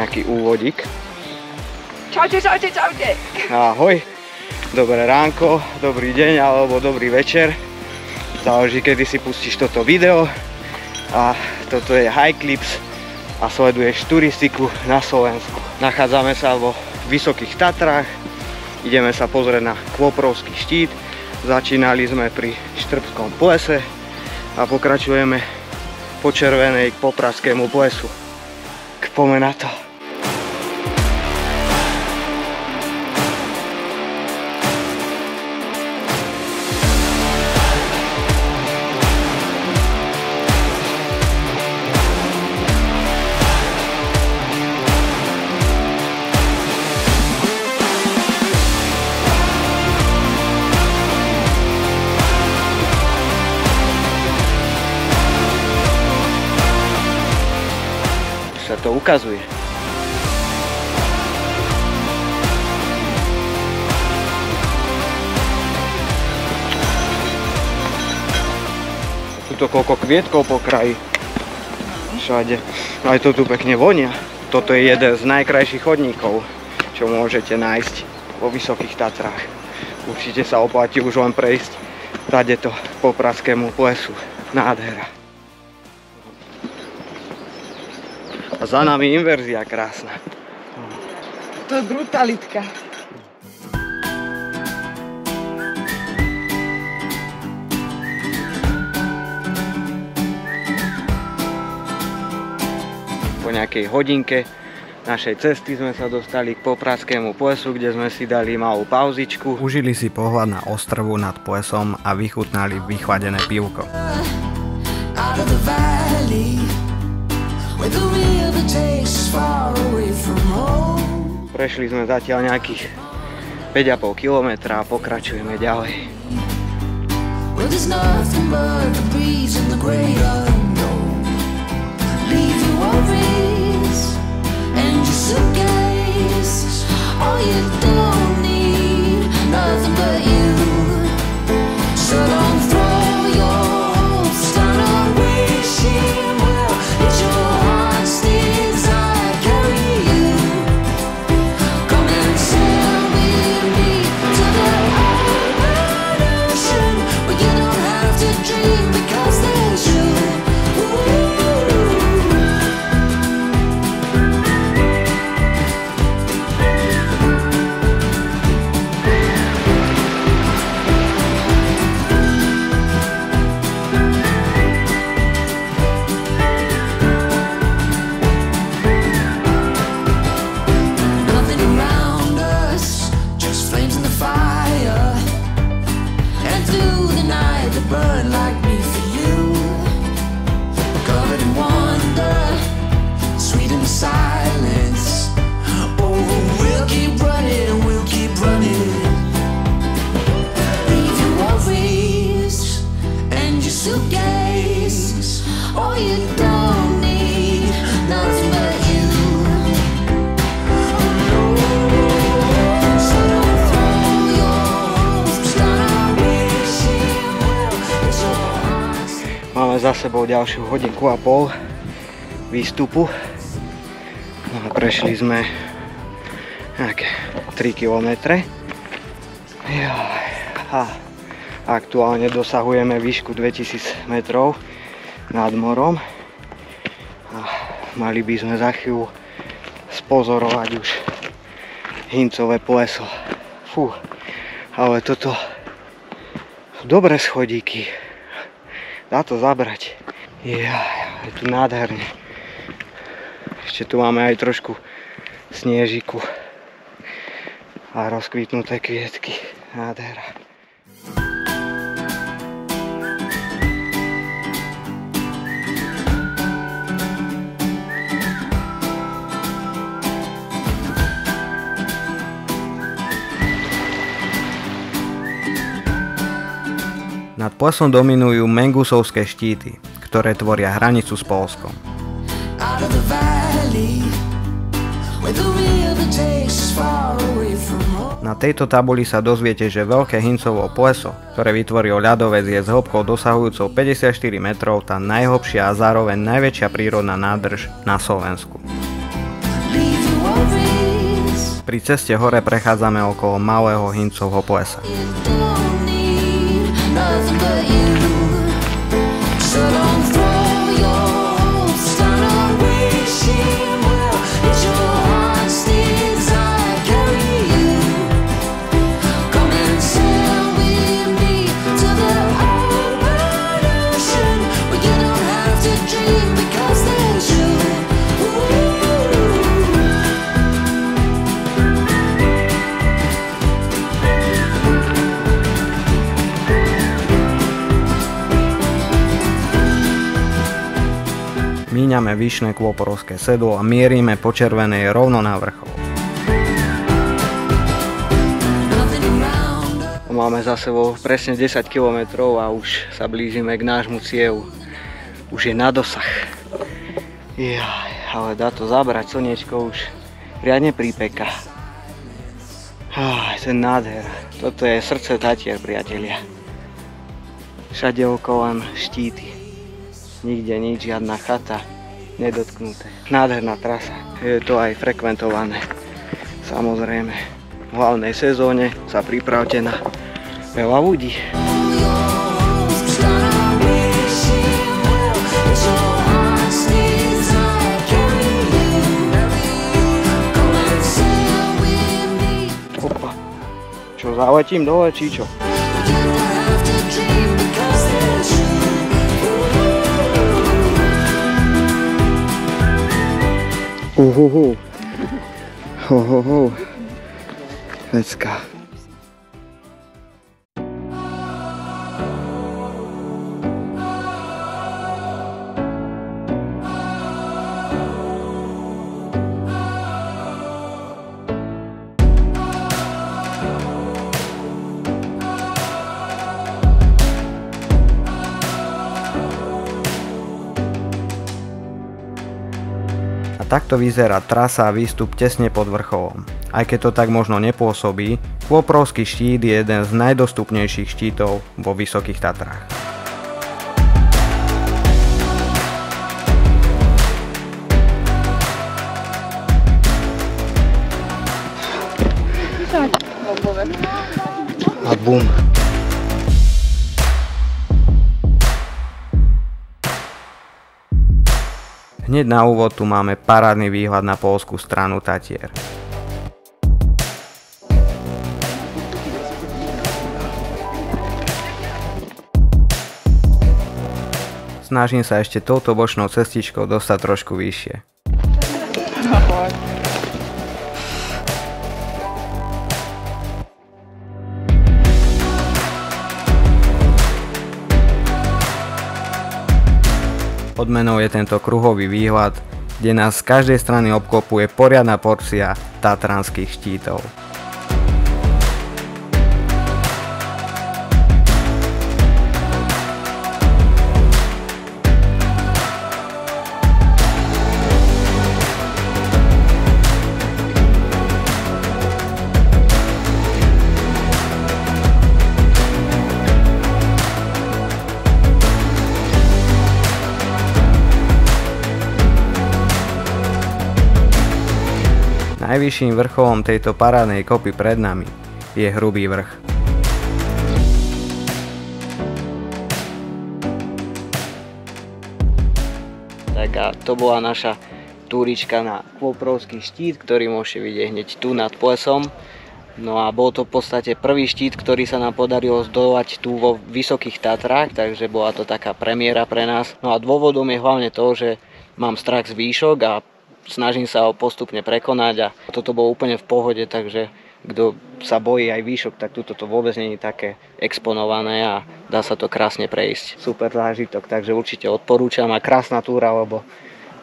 nejaký úvodík. Čaute, čaute, čaute. Ahoj, dobré ránko, dobrý deň alebo dobrý večer. Záleží, kedy si pustíš toto video. A toto je High-Clips a sleduješ turistiku na Slovensku. Nachádzame sa vo Vysokých Tatrách, ideme sa pozrieť na Kvoprovský štít. Začínali sme pri Štrbskom plese a pokračujeme po červenej k Popradskemu plesu. Poďme na to. Sa to ukazuje. Tuto koľko kvietkov po kraji. Všade. Aj to tu pekne vonia. Toto je jeden z najkrajších chodníkov, čo môžete nájsť vo Vysokých Tatrách. Určite sa oplatí už len prejsť tadeto po Popradskému plesu. Nádhera. A za nami inverzia krásna. To je brutalitka. Po nejakej hodinke našej cesty sme sa dostali k Popradskému plesu, kde sme si dali malú pauzičku. Užili si pohľad na ostrvu nad plesom a vychutnali vychladené pivko. Prešli sme zatiaľ nejakých 5,5 kilometra a pokračujeme ďalej. Máme za sebou ďalšiu hodinku a pol výstupu. No a prešli sme nejaké 3 kilometre. A aktuálne dosahujeme výšku 2000 metrov nad morom. A mali by sme za chvíľu spozorovať už Hincové pleso. Fú, ale toto sú dobré schodíky. Dá to zabrať. Je tu nádherne. Ešte tu máme aj trošku snežiku a rozkvitnuté kvietky. Nádhera. Nad plesom dominujú Mengusovské štíty, ktoré tvoria hranicu s Poľskom. Na tejto tabuli sa dozviete, že Veľké Hincovo pleso, ktoré vytvoril ľadovec, je s hĺbkou dosahujúcou 54 metrov tá najhlbšia a zároveň najväčšia prírodná nádrž na Slovensku. Pri ceste hore prechádzame okolo malého Hincovho plesa. Míňame vyšné Kôporovské sedlo a mierime po červenej rovno na vrchol. Máme za sebou presne 10 km a už sa blížime k nášmu cieľu. Už je na dosah. Ale dá to zabrať, slniečko už riadne pripeka. Ten nádher. Toto je srdce Tatier, priatelia. Všade okolo len štíty. Nikde nič, žiadna chata, nedotknuté. Nádherná trasa. Je to aj frekventované. Samozrejme, v hlavnej sezóne sa pripravte na veľa ľudí. Opa, čo zaletím dole, či čo? Pecka. Takto vyzerá trasa a výstup tesne pod vrcholom. Aj keď to tak možno nepôsobí, Kôporovský štít je jeden z najdostupnejších štítov vo Vysokých Tatrách. A bum. Hneď na úvod tu máme parádny výhľad na poľskú stranu Tatier. Snažím sa ešte touto bočnou cestičkou dostať trošku vyššie. Odmenou je tento kruhový výhľad, kde nás z každej strany obklopuje poriadna porcia tatranských štítov. Najvyšším vrcholom tejto parádnej kopy pred nami je Hrubý vrch. Tak a to bola naša túrička na Kôporovský štít, ktorý môžete vidieť hneď tu nad plesom. No a bol to v podstate prvý štít, ktorý sa nám podarilo zdolať tu vo Vysokých Tatrách, takže bola to taká premiéra pre nás. No a dôvodom je hlavne to, že mám strach z výšok a snažím sa ho postupne prekonať a toto bolo úplne v pohode, takže kto sa bojí aj výšok, tak tuto to vôbec nie je také exponované a dá sa to krásne prejsť. Super zážitok, takže určite odporúčam a krásna túra, lebo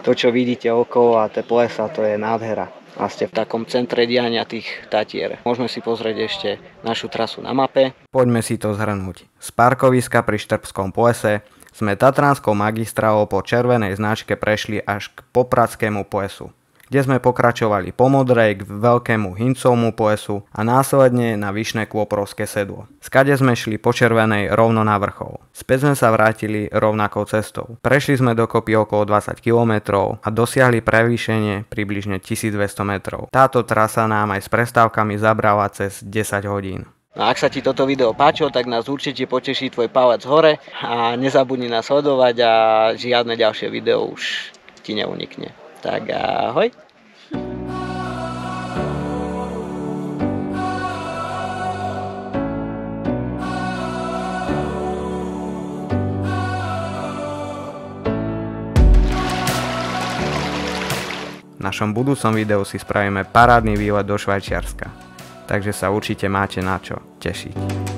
to, čo vidíte okolo a tie plesa, to je nádhera. A ste v takom centre diania tých Tatier. Môžeme si pozrieť ešte našu trasu na mape. Poďme si to zhrnúť. Z parkoviska pri Štrbskom plese sme tatranskou magistrálou po červenej značke prešli až k Popradskému plesu, kde sme pokračovali po Modrej k veľkému Hincovmu pojasu a následne na Vyšné Kôprovské sedlo. Skade sme šli po Červenej rovno na vrchol. Späť sme sa vrátili rovnakou cestou. Prešli sme dokopy okolo 20 km a dosiahli prevýšenie približne 1200 metrov. Táto trasa nám aj s prestávkami zabrala cez 10 hodín. No ak sa ti toto video páčilo, tak nás určite poteší tvoj palec hore a nezabudni nás sledovať a žiadne ďalšie video už ti neunikne. Tak ahoj! V našom budúcom videu si spravíme parádny výlet do Švajčiarska, takže sa určite máte na čo tešiť.